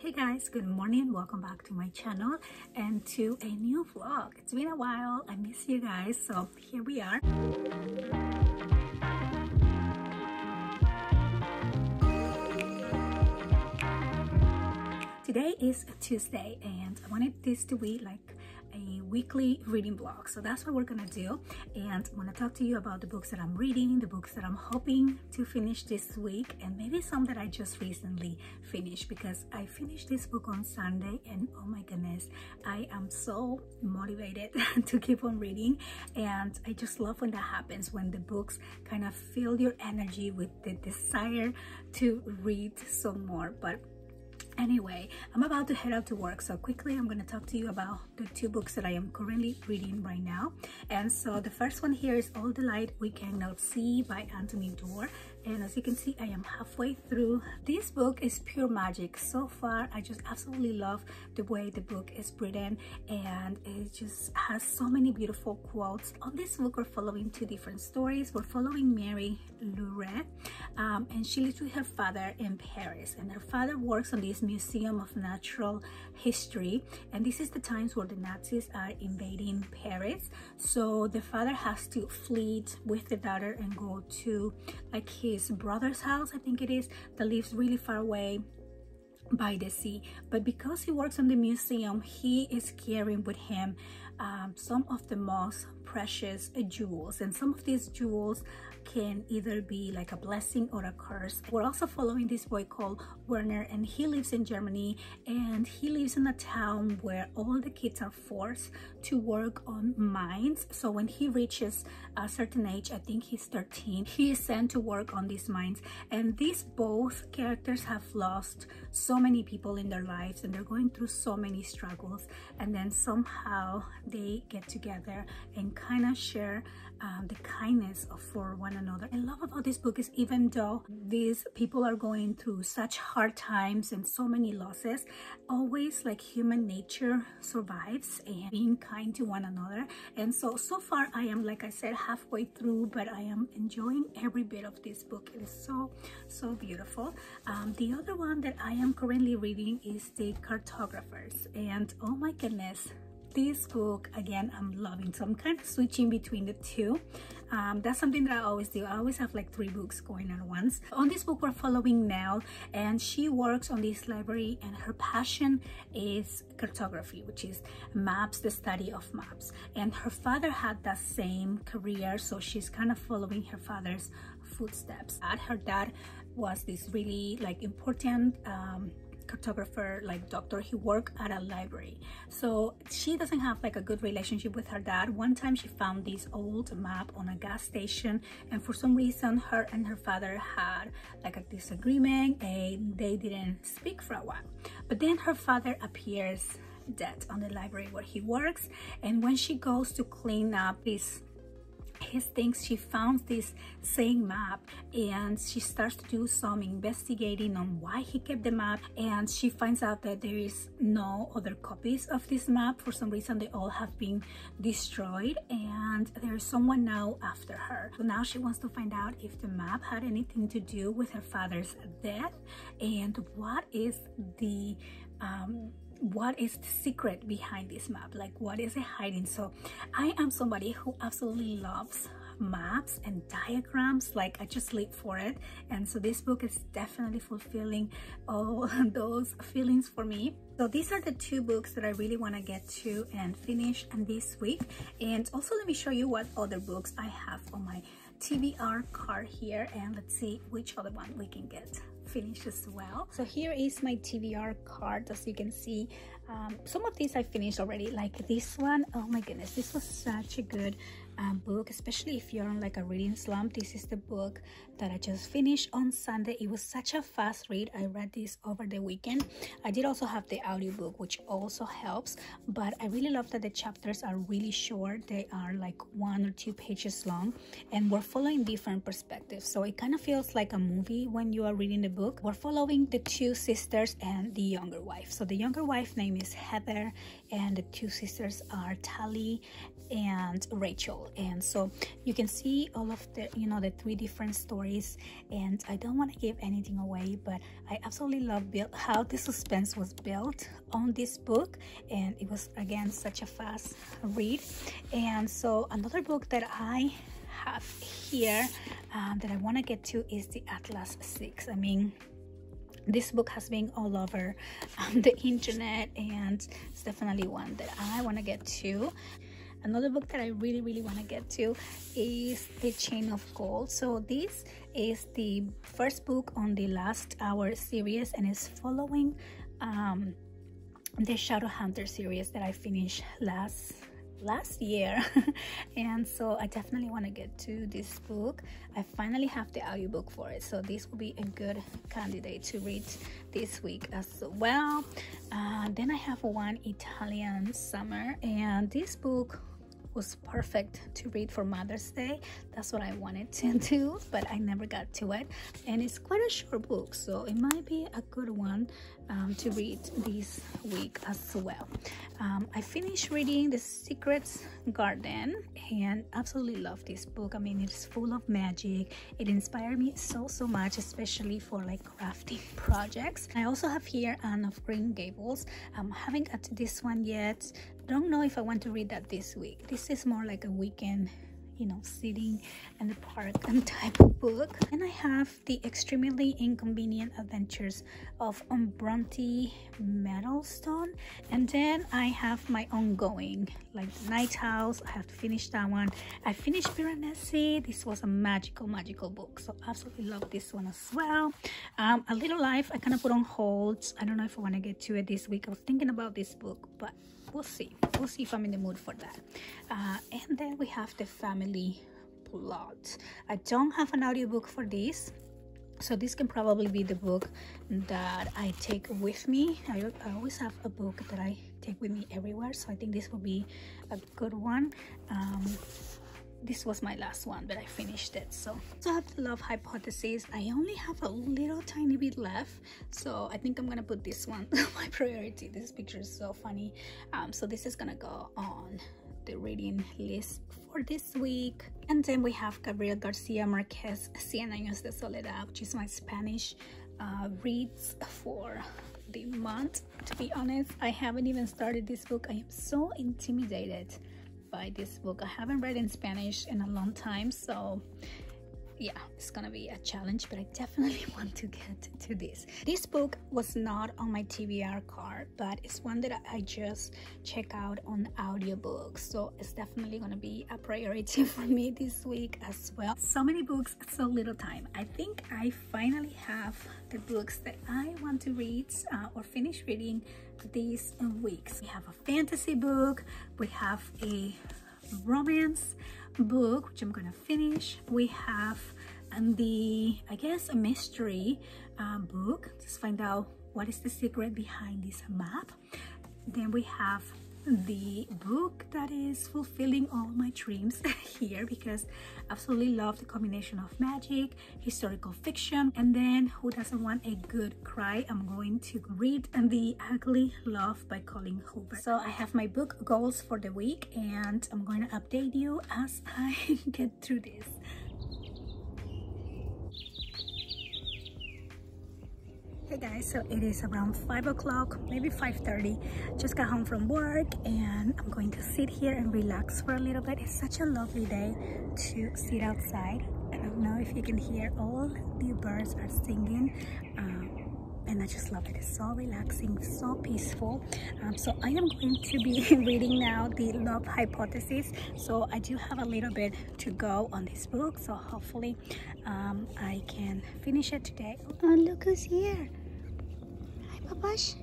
Hey guys, good morning. Welcome back to my channel and to a new vlog. It's been a while. I miss you guys, so here we are. Today is Tuesday and I wanted this to be like a weekly reading vlog, so that's what we're gonna do. And I'm gonna talk to you about the books that I'm reading, the books that I'm hoping to finish this week, and maybe some that I just recently finished, because I finished this book on Sunday and oh my goodness, I am so motivated to keep on reading. And I just love when that happens, when the books kind of fill your energy with the desire to read some more. But anyway, I'm about to head out to work, so quickly I'm going to talk to you about the two books that I am currently reading right now. And so the first one here is All the Light We Cannot See by Tbr. And as you can see, I am halfway through. This book is pure magic. So far, I just absolutely love the way the book is written, and it just has so many beautiful quotes. On this book, we're following two different stories. We're following Mary Loret, and she lives with her father in Paris, and her father works on this Museum of Natural History, and this is the times where the Nazis are invading Paris. So the father has to flee with the daughter and go to like his brother's house, I think it is, that lives really far away by the sea. But because he works on the museum, he is carrying with him some of the most precious jewels, and some of these jewels can either be like a blessing or a curse. We're also following this boy called Werner, and he lives in Germany, and he lives in a town where all the kids are forced to work on mines. So when he reaches a certain age, I think he's 13, he is sent to work on these mines. And these both characters have lost so many people in their lives, and they're going through so many struggles, and then somehow they get together and kind of share the kindness for one another. I love about this book is, even though these people are going through such hard times and so many losses, always like human nature survives, and being kind to one another. And so far I am, like I said, halfway through, but I am enjoying every bit of this book. It is so beautiful. The other one that I am currently reading is The Cartographers, and oh my goodness, this book again I'm loving. So I'm kind of switching between the two. That's something that I always do. I always have like 3 books going at once. On this book, we're following Nell, and she works on this library, and her passion is cartography, which is maps, the study of maps. And her father had that same career, so she's kind of following her father's footsteps. Her dad was this really like important cartographer, like doctor. He worked at a library, so she doesn't have like a good relationship with her dad. One time she found this old map on a gas station, and for some reason her and her father had like a disagreement, and they didn't speak for a while. But then her father appears dead on the library where he works, and when she goes to clean up his things, she found this same map, and she starts to do some investigating on why he kept the map, and she finds out that there is no other copies of this map. For some reason they all have been destroyed, and there's someone now after her. So now she wants to find out if the map had anything to do with her father's death, and what is the secret behind this map, like what is it hiding. So I am somebody who absolutely loves maps and diagrams, like I just live for it, and so this book is definitely fulfilling all those feelings for me. So these are the 2 books that I really want to get to and finish this week. And also let me show you what other books I have on my Tbr card here, and let's see which other one we can get finished as well. So here is my Tbr card. As you can see, some of these I finished already, like this one. Oh my goodness, this was such a good book, especially if you're on like a reading slump. This is the book that I just finished on Sunday. It was such a fast read. I read this over the weekend. I did also have the audiobook, which also helps, but I really love that the chapters are really short. They are like 1 or 2 pages long, and we're following different perspectives, so it kind of feels like a movie when you are reading the book. We're following the 2 sisters and the younger wife. So the younger wife name is Heather, and the 2 sisters are Tally and Rachel. beautiful. And so you can see all of the, you know, the 3 different stories, and I don't want to give anything away, but I absolutely love how the suspense was built on this book, and it was again such a fast read. And so another book that I have here that I want to get to is the Atlas 6. I mean, this book has been all over the internet, and it's definitely one that I want to get to. Another book that I really want to get to is The Chain of Gold. So this is the first book on the Last Hour series, and is following the Shadowhunter series that I finished last year. And so I definitely want to get to this book. I finally have the audiobook for it, so this will be a good candidate to read this week as well. Then I have one, Italian Summer, and this book was perfect to read for Mother's Day. That's what I wanted to do, but I never got to it, and it's quite a short book, so it might be a good one to read this week as well. I finished reading The Secret Garden and absolutely love this book. I mean, it's full of magic. It inspired me so much, especially for like crafting projects. I also have here Anne of Green Gables. Haven't got to this one yet. Don't know if I want to read that this week. This is more like a weekend, you know, sitting in the park and type of book. And I have The Extremely Inconvenient Adventures of Bronte Meadowstone. And then I have my ongoing, like Night House. I have to finish that one. I finished Piranesi. This was a magical book, so absolutely love this one as well. A Little Life I kind of put on hold. I don't know if I want to get to it this week. I was thinking about this book, but we'll see if I'm in the mood for that. And then we have The Family Plot. I don't have an audiobook for this, so this can probably be the book that I take with me. I always have a book that I take with me everywhere, so I think this will be a good one. This was my last one, but I finished it. So I have the Love Hypothesis. I only have a little tiny bit left, so I think I'm gonna put this one my priority. This picture is so funny. So this is gonna go on the reading list for this week. And then we have Gabriel Garcia Marquez, 100 Años de Soledad, which is my Spanish reads for the month. To be honest, I haven't even started this book. I am so intimidated by this book. I haven't read in Spanish in a long time, so yeah, it's gonna be a challenge, but I definitely want to get to this. This book was not on my TBR card, but it's one that I just check out on audiobooks, so it's definitely gonna be a priority for me this week as well. So many books, so little time. I think I finally have the books that I want to read or finish reading these weeks. We have a fantasy book, we have a romance book, which I'm gonna finish. We have I guess a mystery book. Just find out what is the secret behind this map. Then we have the book that is fulfilling all my dreams here, because I absolutely love the combination of magic, historical fiction, and then who doesn't want a good cry? I'm going to read The Ugly Love by Colleen Hoover. So I have my book goals for the week, and I'm going to update you as I get through this. Hey guys, so it is around 5 o'clock, maybe 5:30. Just got home from work, and I'm going to sit here and relax for a little bit. It's such a lovely day to sit outside. I don't know if you can hear all the birds are singing, and I just love it. It's so relaxing, so peaceful. So I am going to be reading now The Love Hypothesis. So I do have a little bit to go on this book, so hopefully I can finish it today. Oh, look who's here. Hi, Papash.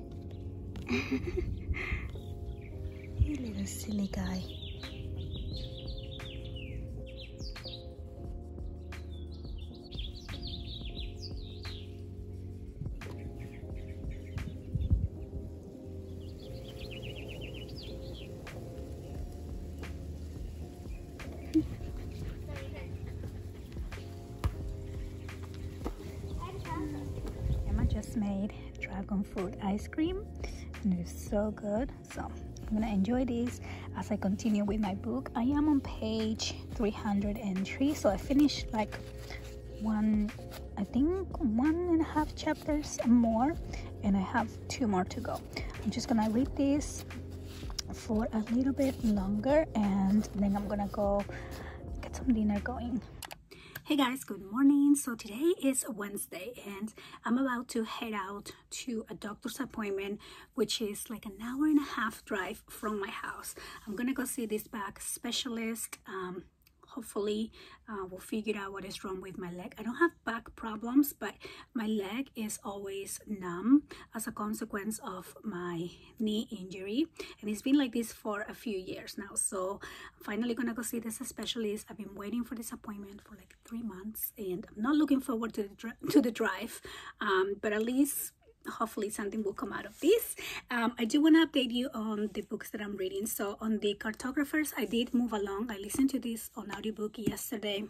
You little silly guy. Emma just made dragon fruit ice cream, and it is so good. So I'm gonna enjoy this as I continue with my book. I am on page 303, so I finished like I think 1.5 chapters more, and I have 2 more to go. I'm just gonna read this for a little bit longer, and then I'm gonna go get some dinner going. Hey guys, good morning. So today is Wednesday and I'm about to head out to a doctor's appointment, which is like an 1.5-hour drive from my house. I'm gonna go see this back specialist. Hopefully we'll figure out what is wrong with my leg. I don't have back problems, but my leg is always numb as a consequence of my knee injury, and it's been like this for a few years now. So I'm finally gonna go see this specialist. I've been waiting for this appointment for like 3 months, and I'm not looking forward to the drive, but at least hopefully something will come out of this. I do want to update you on the books that I'm reading. So on the cartographers, I did move along. I listened to this on audiobook yesterday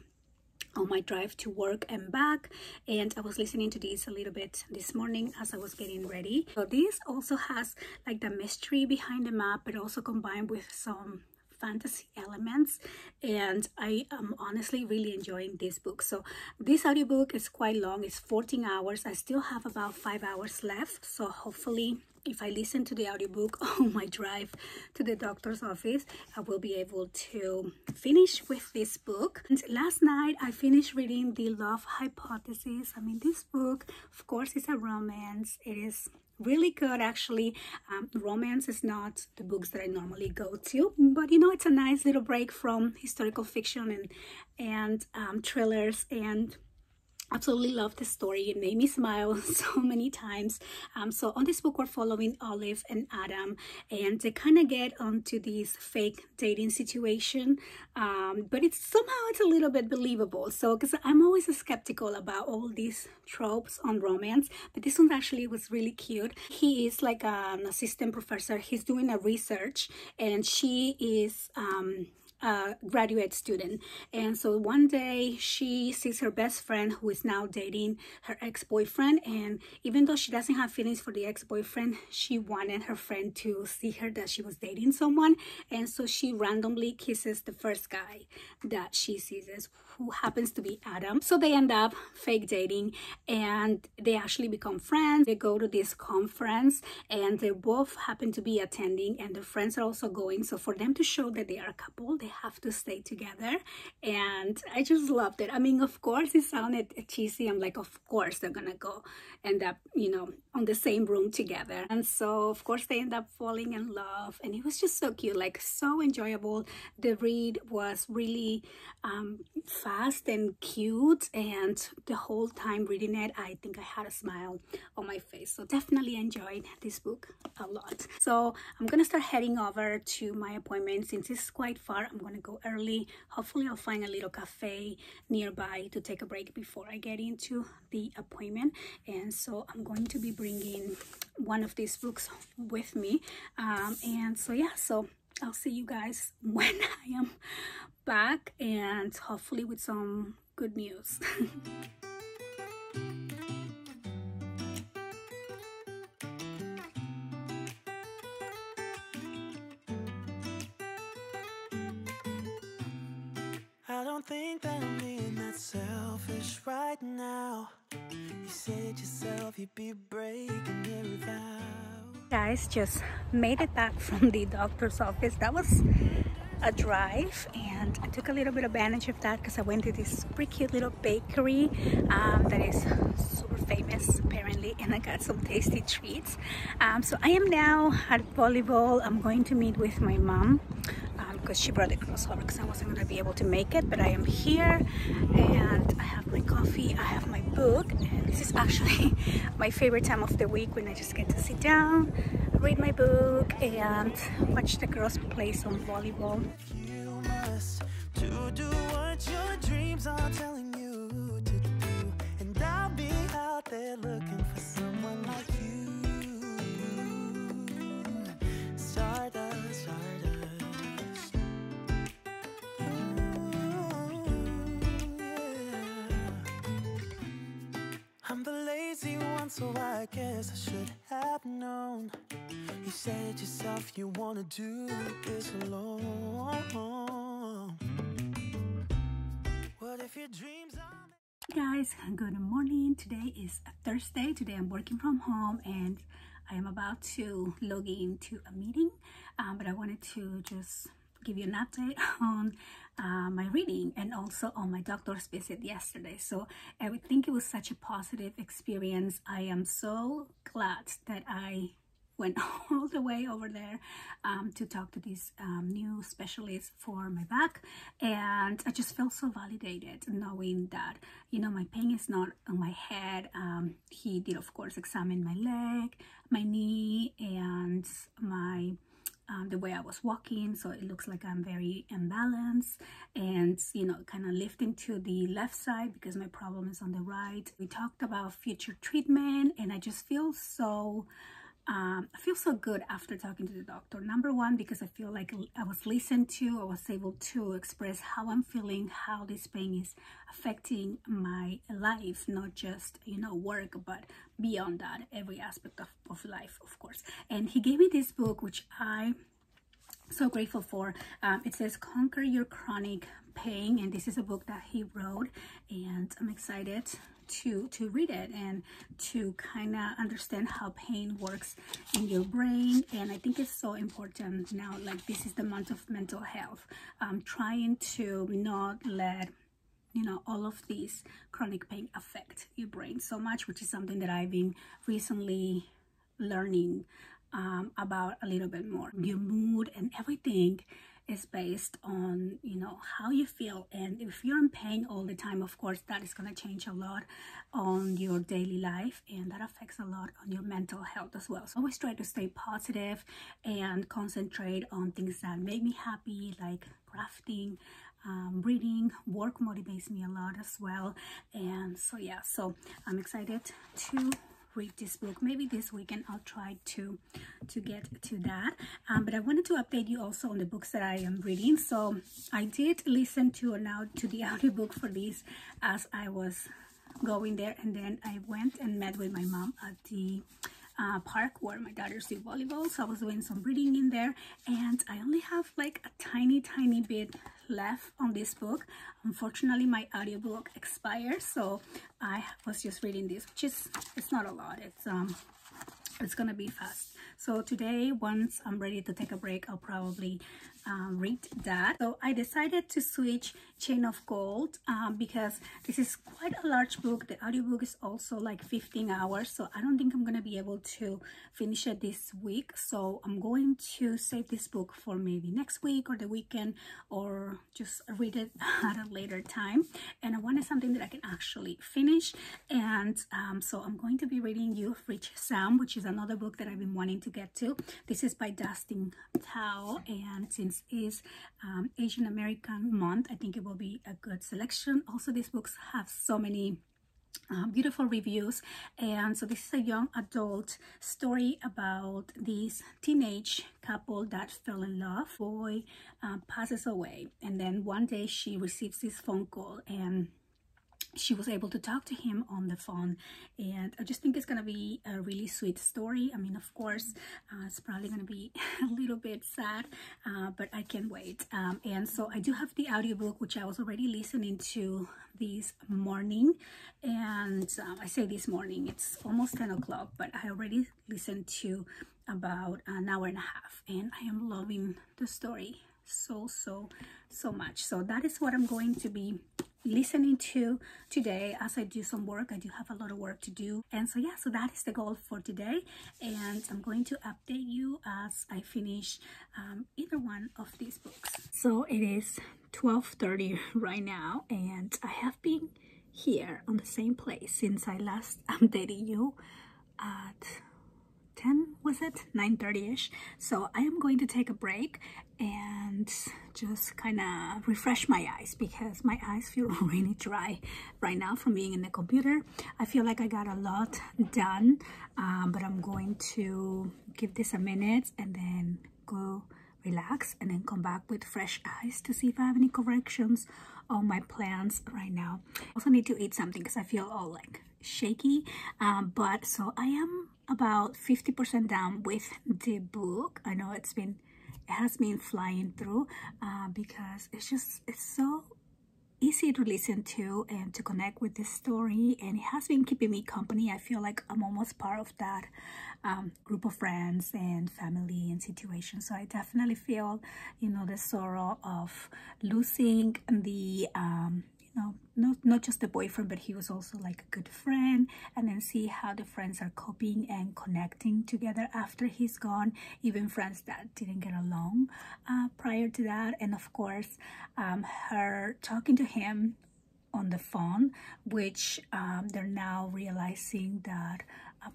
on my drive to work and back, and I was listening to this a little bit this morning as I was getting ready. So this also has like the mystery behind the map, but also combined with some fantasy elements, and I am honestly really enjoying this book. So this audiobook is quite long. It's 14 hours. I still have about 5 hours left, so hopefully if I listen to the audiobook on my drive to the doctor's office, I will be able to finish with this book. And last night I finished reading The Love Hypothesis. I mean, this book, of course, is a romance. It is really good, actually. Romance is not the books that I normally go to, but you know, it's a nice little break from historical fiction and thrillers, and absolutely love the story. It made me smile so many times. So on this book, we're following Olive and Adam, and they kind of get onto this fake dating situation, but it's a little bit believable. So because I'm always skeptical about all these tropes on romance, but this one actually was really cute. He is like an assistant professor. He's doing a research, and she is a graduate student, and so one day she sees her best friend who is now dating her ex-boyfriend, and even though she doesn't have feelings for the ex-boyfriend, she wanted her friend to see her that she was dating someone, and so she randomly kisses the first guy that she sees, who happens to be Adam. So they end up fake dating, and they actually become friends. They go to this conference, and they both happen to be attending, and their friends are also going. So for them to show that they are a couple, they have to stay together, and I just loved it. I mean, of course it sounded cheesy. I'm like, of course they're gonna go end up, you know, on the same room together, and so of course they end up falling in love, and it was just so cute, like so enjoyable. The read was really fast and cute, and the whole time reading it, I think I had a smile on my face. So definitely enjoyed this book a lot. So I'm gonna start heading over to my appointment. Since it's quite far, I'm gonna go early. Hopefully I'll find a little cafe nearby to take a break before I get into the appointment, and so I'm going to be bringing one of these books with me, and so yeah, so I'll see you guys when I am back, and hopefully with some good news. I don't think that I'm being that selfish right now. You said yourself you'd be breaking your vow. Guys, just made it back from the doctor's office. That was a drive, and I took a little bit advantage of that because I went to this pretty cute little bakery that is super famous apparently, and I got some tasty treats. So I am now at volleyball. I'm going to meet with my mom because she brought the girls over because I wasn't going to be able to make it, but I am here, and I have my coffee, I have my book, and this is actually my favorite time of the week when I just get to sit down, read my book, and watch the girls play some volleyball. You must to do what your dreams are telling you to do, and I'll be out there looking for someone like you. Stardust, stardust. Ooh, yeah. I'm the lazy one, so I guess I should have known. You you said yourself you wanna do this alone. What if your dreams are... Hey guys, good morning. Today is Thursday. Today I'm working from home and I am about to log into a meeting, but I wanted to just give you an update on my reading and also on my doctor's visit yesterday. So I would think it was such a positive experience. I am so glad that I went all the way over there to talk to this new specialist for my back, and I just felt so validated knowing that, you know, my pain is not on my head. He did, of course, examine my leg, my knee, and my the way I was walking, so it looks like I'm very imbalanced and, you know, kind of lifting to the left side because my problem is on the right. We talked about future treatment and I just feel so I feel so good after talking to the doctor. Number one, because I feel like I was listened to, I was able to express how I'm feeling, how this pain is affecting my life, not just, you know, work, but beyond that, every aspect of life, of course. And he gave me this book, which I'm so grateful for. It says Conquer Your Chronic Pain, and this is a book that he wrote, and I'm excited to read it and to kind of understand how pain works in your brain. And I think it's so important now, like this is the month of mental health. Trying to not let, you know, all of these chronic pain affect your brain so much, which is something that I've been recently learning about a little bit more. Your mood and everything is based on, you know, how you feel, and if you're in pain all the time, of course that is going to change a lot on your daily life, and that affects a lot on your mental health as well. So always try to stay positive and concentrate on things that make me happy, like crafting, reading. Work motivates me a lot as well. And so yeah, so I'm excited to read this book. Maybe this weekend I'll try to get to that, but I wanted to update you also on the books that I am reading. So I did listen to the audiobook for this as I was going there, and then I went and met with my mom at the park where my daughters do volleyball. So I was doing some reading in there, and I only have like a tiny bit left on this book. Unfortunately, my audiobook expired, so I was just reading this, which is, it's not a lot. It's gonna be fast. So today, once I'm ready to take a break, I'll probably read that. So I decided to switch Chain of Gold because this is quite a large book. The audiobook is also like 15 hours, so I don't think I'm gonna be able to finish it this week. So I'm going to save this book for maybe next week or the weekend, or just read it at a later time. And I wanted something that I can actually finish, and so I'm going to be reading You've Reached Sam, which is another book that I've been wanting to get to. This is by Dustin Tao, and since it's Asian American month, I think it will be a good selection. Also, these books have so many beautiful reviews, and so this is a young adult story about this teenage couple that fell in love. Boy passes away, and then one day she receives this phone call, and she was able to talk to him on the phone, and I just think it's gonna be a really sweet story. I mean, of course, it's probably gonna be a little bit sad, but I can't wait. And so I do have the audiobook, which I was already listening to this morning, and I say this morning, it's almost 10 o'clock, but I already listened to about an hour and a half, and I am loving the story so much. So that is what I'm going to be listening to today as I do some work. I do have a lot of work to do, and so yeah, so that is the goal for today, and I'm going to update you as I finish either one of these books. So it is 12:30 right now, and I have been here on the same place since I last updated you at 10, was it 9:30ish. So I am going to take a break and just kind of refresh my eyes, because my eyes feel really dry right now from being in the computer. I feel like I got a lot done, but I'm going to give this a minute and then go relax, and then come back with fresh eyes to see if I have any corrections on my plans right now. I also need to eat something because I feel all like shaky, but so I am about 50% done with the book. I know it has been flying through because it's so easy to listen to and to connect with this story, and it has been keeping me company. I feel like I'm almost part of that group of friends and family and situations. So I definitely feel, you know, the sorrow of losing the you know, not just the boyfriend, but he was also like a good friend, and then see how the friends are coping and connecting together after he's gone, even friends that didn't get along prior to that. And of course her talking to him on the phone, which they're now realizing that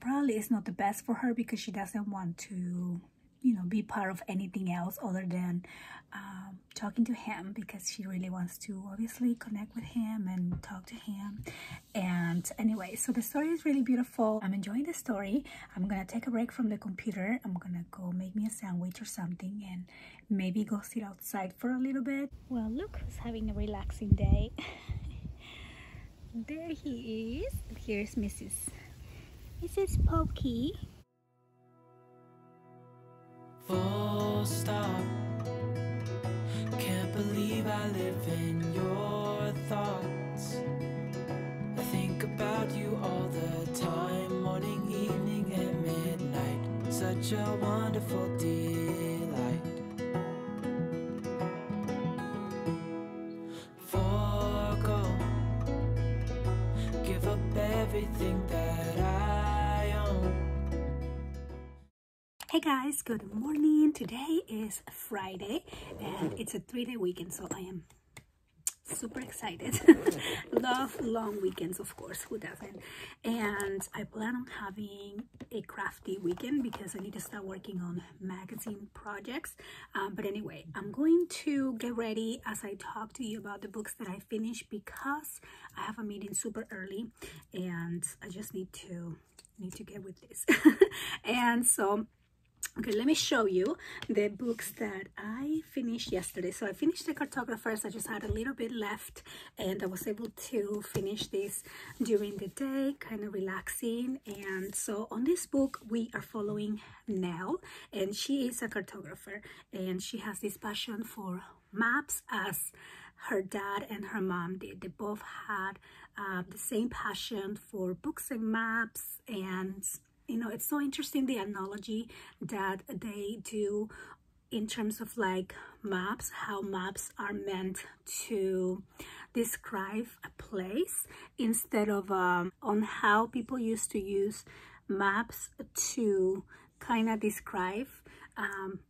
probably is not the best for her, because she doesn't want to, you know, be part of anything else other than talking to him, because she really wants to obviously connect with him and talk to him. And anyway, so the story is really beautiful. I'm enjoying the story. I'm gonna take a break from the computer. I'm gonna go make me a sandwich or something and maybe go sit outside for a little bit. Well, look who's having a relaxing day. There he is. Here's Mrs. Pokey. Full stop. Can't believe I live in your thoughts. I think about you all the time, morning, evening, and midnight. Such a wonderful delight. Forgo, give up everything that I own. Hey guys, good morning. Today is Friday and it's a 3-day weekend, so I am super excited. Love long weekends, of course, who doesn't? And I plan on having a crafty weekend because I need to start working on magazine projects. But anyway, I'm going to get ready as I talk to you about the books that I finished, because I have a meeting super early and I just need to get with this. And so okay, let me show you the books that I finished yesterday. So I finished the cartographers. I just had a little bit left and I was able to finish this during the day, kind of relaxing. And so on this book, we are following Nell, and she is a cartographer and she has this passion for maps as her dad and her mom did. They both had the same passion for books and maps, and you know, it's so interesting the analogy that they do in terms of like maps, how maps are meant to describe a place instead of on how people used to use maps to kind of describe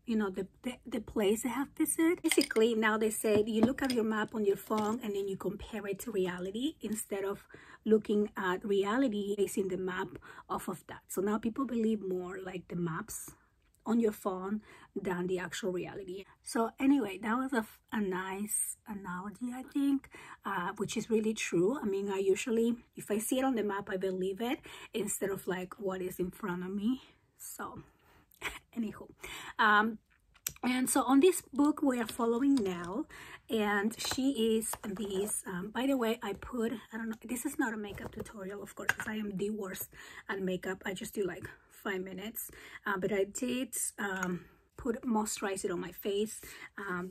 you know, the place they have visited. Basically, now they say you look at your map on your phone and then you compare it to reality instead of looking at reality basing the map off of that. So now people believe more like the maps on your phone than the actual reality. So anyway, that was a nice analogy, I think, which is really true. I mean, I usually, if I see it on the map, I believe it instead of like what is in front of me. So anywho, and so on this book we are following Nell, and she is this by the way, I don't know, this is not a makeup tutorial, of course, because I am the worst at makeup. I just do like 5 minutes, but I did put moisturizer on my face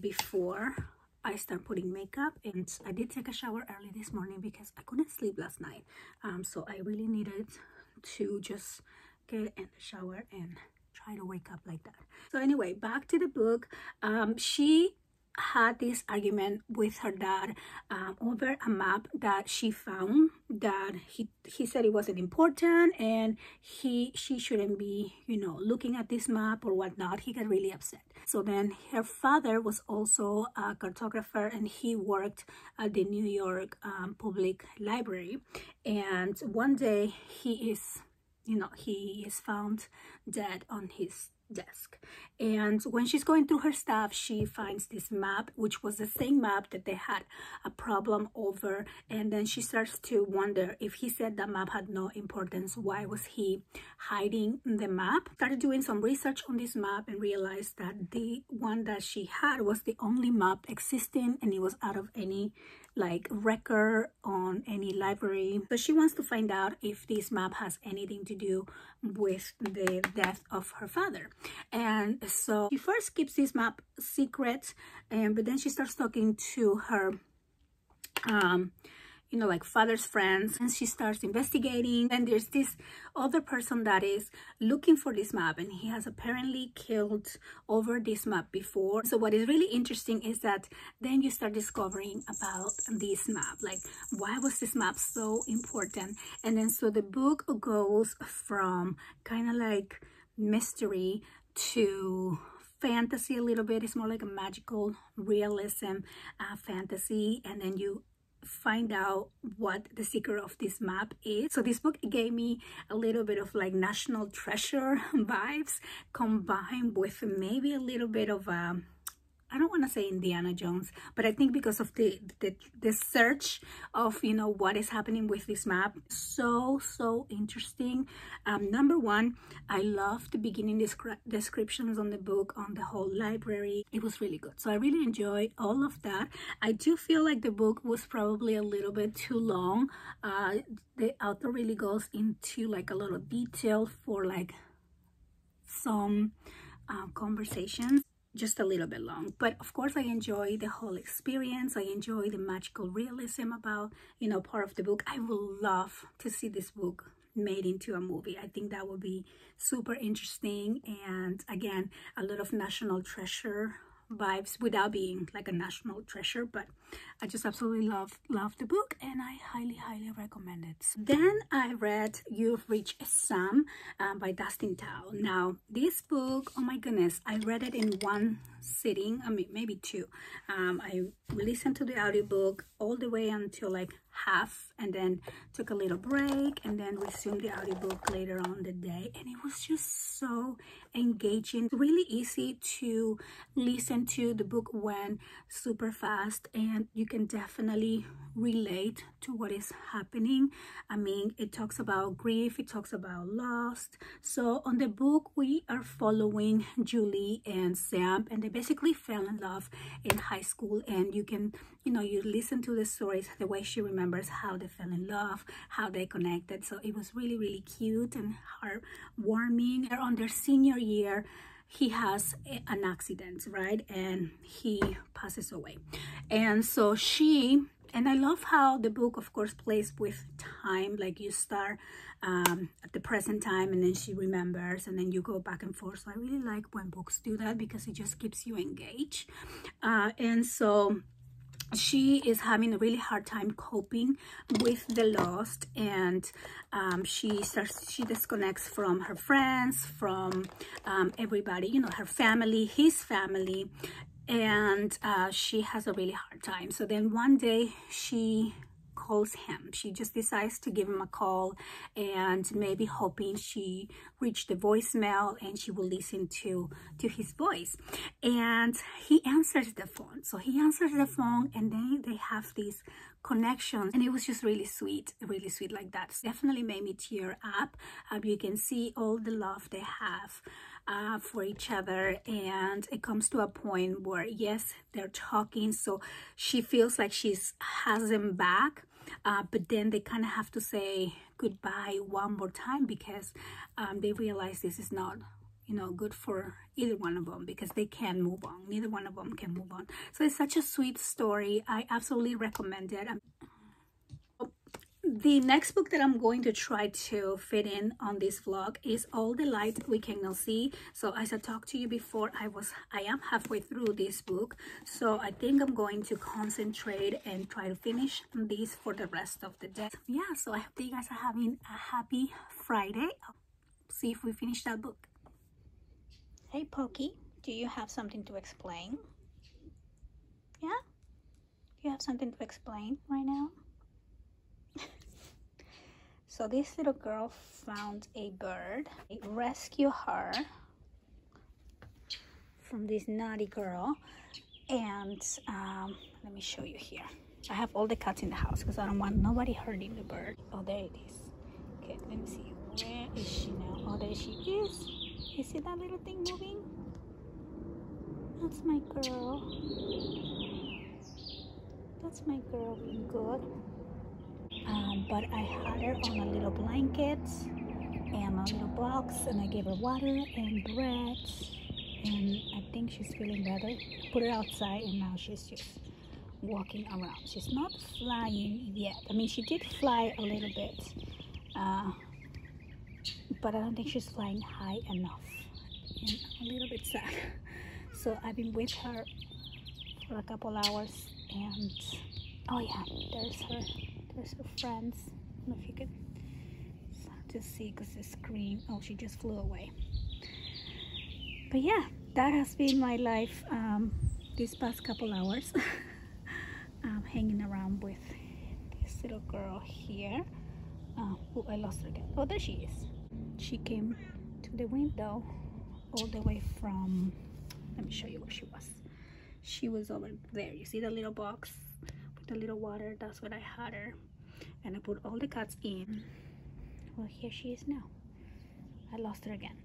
before I start putting makeup. And I did take a shower early this morning because I couldn't sleep last night, so I really needed to just get in the shower and try to wake up like that. So anyway, back to the book. She had this argument with her dad over a map that she found that he said it wasn't important and she shouldn't be, you know, looking at this map or whatnot. He got really upset. So then her father was also a cartographer and he worked at the New York Public Library, and one day he is found dead on his desk. And when she's going through her stuff, she finds this map, which was the same map that they had a problem over. And then she starts to wonder, if he said that map had no importance, why was he hiding the map? Started doing some research on this map and realized that the one that she had was the only map existing, and it was out of any like record on any library. So she wants to find out if this map has anything to do with the death of her father. And so she first keeps this map secret, but then she starts talking to her you know, like father's friends, and she starts investigating. And there's this other person that is looking for this map, and he has apparently killed over this map before. So what is really interesting is that then you start discovering about this map, like why was this map so important? And then so the book goes from kind of like mystery to fantasy a little bit. It's more like a magical realism fantasy, and then you find out what the secret of this map is. So this book gave me a little bit of like National Treasure vibes, combined with maybe a little bit of I don't want to say Indiana Jones, but I think because of the search of, you know, what is happening with this map. So interesting. Number one, I love the beginning descriptions on the book, on the whole library. It was really good. So I really enjoyed all of that. I do feel like the book was probably a little bit too long. The author really goes into like a lot of detail for like some conversations. Just a little bit long, but of course I enjoy the whole experience. I enjoy the magical realism about, you know, part of the book. I would love to see this book made into a movie. I think that would be super interesting, and again, a lot of National Treasure vibes without being like a national treasure. But I just absolutely love the book, and I highly recommend it. Then I read You've Reached Sam by Dustin Tao. Now this book, oh my goodness, I read it in one sitting. I mean, maybe two. I listened to the audiobook all the way until like half, and then took a little break, and then resumed the audiobook later on the day, and it was just so engaging. Really easy to listen to. The book went super fast, and you can definitely relate to what is happening. I mean, it talks about grief, it talks about loss. So on the book, we are following Julie and Sam, and they basically fell in love in high school. And you can, you know, you listen to the stories, the way she remembers how they fell in love, how they connected. So it was really cute and heartwarming. They're on their senior year. He has an accident, right? And he passes away. And so and I love how the book, of course, plays with time. Like you start at the present time, and then she remembers, and then you go back and forth. So I really like when books do that, because it just keeps you engaged. And so she is having a really hard time coping with the loss, and she disconnects from her friends, from everybody, you know, her family, his family, and she has a really hard time. So then one day she calls him. She just decides to give him a call, and maybe hoping she reached the voicemail and she will listen to his voice. And he answers the phone. So he answers the phone, and then they have these connections, and it was just really sweet like that. It definitely made me tear up. You can see all the love they have for each other, and it comes to a point where, yes, they're talking, so she feels like she has him back, but then they kind of have to say goodbye one more time, because they realize this is not, you know, good for either one of them, because they can't move on. Neither one of them can move on. So it's such a sweet story. I absolutely recommend it. The next book that I'm going to try to fit in on this vlog is All the Light We Cannot See. So as I talked to you before, I am halfway through this book. So I think I'm going to concentrate and try to finish this for the rest of the day. Yeah, so I hope that you guys are having a happy Friday. I'll see if we finish that book. Hey Pokey, do you have something to explain? Yeah? You have something to explain right now? So this little girl found a bird. They rescue her from this naughty girl. And let me show you here. I have all the cats in the house because I don't want nobody hurting the bird. Oh, there it is. Okay, let me see. Where is she now? Oh, there she is. You see that little thing moving? That's my girl. That's my girl being good. But I had her on a little blanket and a little box, and I gave her water and bread, and I think she's feeling better. Put her outside, and now she's just walking around. She's not flying yet. I mean, she did fly a little bit, but I don't think she's flying high enough, and I'm a little bit sad. So I've been with her for a couple hours, and oh yeah, there's her friends. I don't know if you can just see because the screen. Oh, she just flew away. But yeah, that has been my life these past couple hours. Hanging around with this little girl here. Oh, I lost her again. Oh, there she is. She came to the window all the way from, let me show you where she was. She was over there. You see the little box with the little water? That's what I had her. And I put all the cats in. Well, here she is now. I lost her again.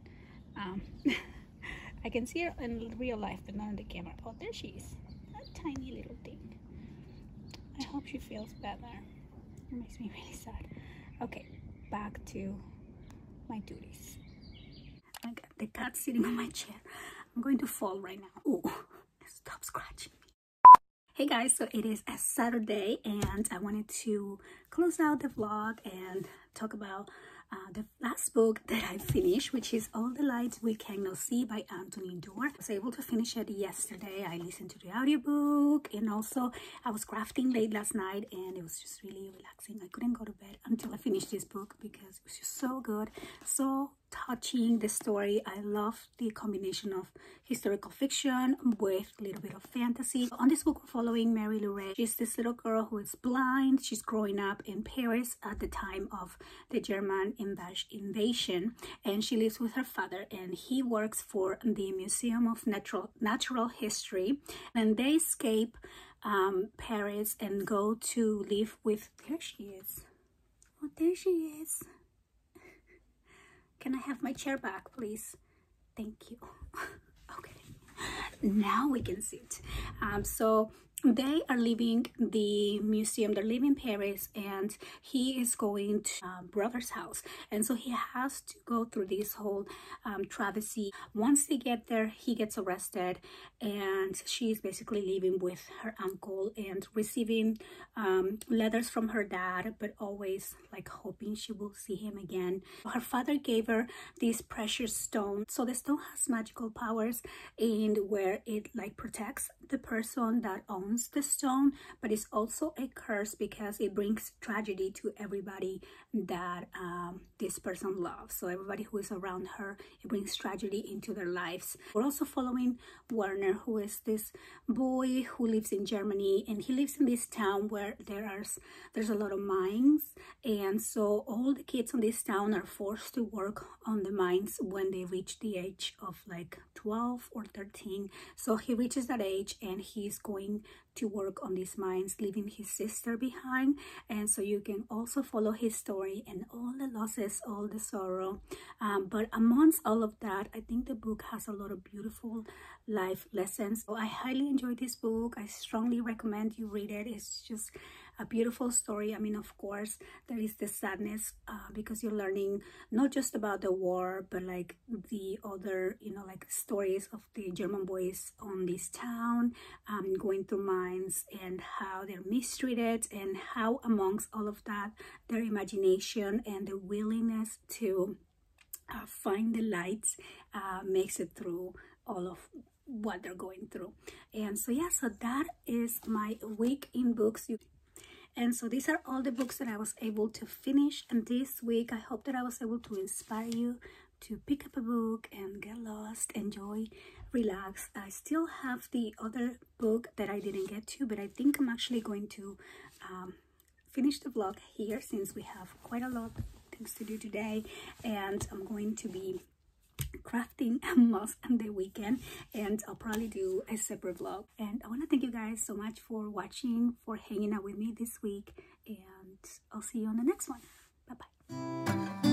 I can see her in real life, but not on the camera. Oh, there she is. That tiny little thing. I hope she feels better. It makes me really sad. Okay, back to my duties. I got the cat sitting on my chair. I'm going to fall right now. Oh, stop scratching me. Hey guys, so it is a Saturday, and I wanted to close out the vlog and talk about the last book that I finished, which is All the Lights We Cannot See by Anthony Doerr. I was able to finish it yesterday. I listened to the audiobook, and also I was crafting late last night, and it was just really relaxing. I couldn't go to bed until I finished this book because it was just so good, so touching. The story, I love the combination of historical fiction with a little bit of fantasy. On this book, we're following Mary Lorraine. She's this little girl who is blind. She's growing up in Paris at the time of the German invasion, and she lives with her father, and he works for the Museum of Natural History, and they escape Paris and go to live with, there she is. Oh, there she is. Can I have my chair back, please? Thank you. Okay, now we can sit. So they are leaving the museum. They're leaving Paris, and he is going to brother's house, and so he has to go through this whole travesty. Once they get there, he gets arrested, and she's basically living with her uncle and receiving letters from her dad, but always like hoping she will see him again. Her father gave her this precious stone, so the stone has magical powers in where it like protects the person that owns the stone, but it's also a curse because it brings tragedy to everybody that this person loves. So everybody who is around her, it brings tragedy into their lives. We're also following Werner, who is this boy who lives in Germany, and he lives in this town where there's a lot of mines, and so all the kids in this town are forced to work on the mines when they reach the age of like 12 or 13. So he reaches that age, and he's going to work on these mines, leaving his sister behind. And so you can also follow his story and all the losses, all the sorrow, but amongst all of that, I think the book has a lot of beautiful life lessons. So I highly enjoyed this book. I strongly recommend you read it. It's just a beautiful story. I mean, of course, there is the sadness because you're learning not just about the war, but like the other, you know, like stories of the German boys on this town, going through mines, and how they're mistreated, and how amongst all of that, their imagination and the willingness to find the lights makes it through all of what they're going through. And so yeah, so that is my week in books. And so these are all the books that I was able to finish. And this week, I hope that I was able to inspire you to pick up a book and get lost, enjoy, relax. I still have the other book that I didn't get to, but I think I'm actually going to finish the vlog here since we have quite a lot of things to do today. And I'm going to be crafting most on the weekend, and I'll probably do a separate vlog. And I want to thank you guys so much for watching, for hanging out with me this week, and I'll see you on the next one. Bye bye.